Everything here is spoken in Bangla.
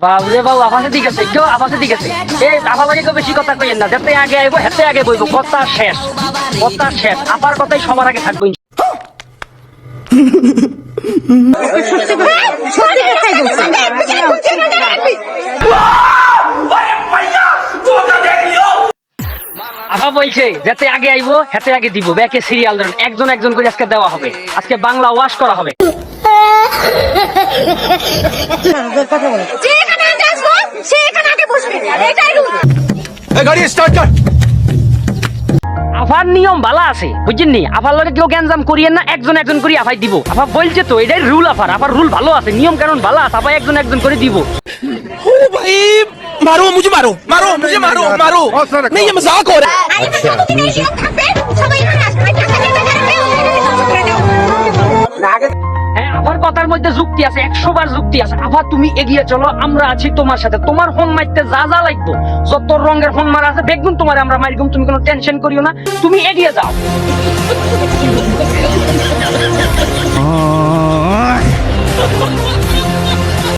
বাবুরে বাবু আপাশে ঠিক আছে, কেউ আপাশে ঠিক আছে। এই আপার লাগে কেউ বেশি কথা কইেন না, যাতে আগে আইবো হাতে আগে বইবো, কথা শেষ, কথা শেষ। আপার কথাই সবার আগে থাকবো। আপা বলছে যাতে আগে আইবো হাতে আগে দিব, ব্যাকে সিরিয়াল ধরেন একজন একজন করে আজকে দেওয়া হবে, আজকে বাংলা ওয়াশ করা হবে। আফার নিয়ম ভালো আছে বুঝছেন নি, আফার লগে কেউ গ্যাঞ্জাম করিয়েন না, একজন একজন করে আফাই দিব। আফা বলছে তো এটাই রুল, আফার রুল ভালো আছে, নিয়ম কানুন ভালো আছে, আফা একজন একজন করে দিব। भाई मारो मुझे, मारो मारो मुझे, मारो मारो नहीं, ये मजाक हो रहा है। হ্যাঁ আফার কথার মধ্যে যুক্তি আছে, 100 বার যুক্তি আছে। আফা তুমি এগিয়ে চলো, আমরা আছি তোমার সাথে। তোমার ফোন মারতে যা যা লাগবে, যত রঙের ফোন মারা আছে বেগুন তোমার আমরা মারিগুম, তুমি কোনো টেনশন করিও না, তুমি এগিয়ে যাও।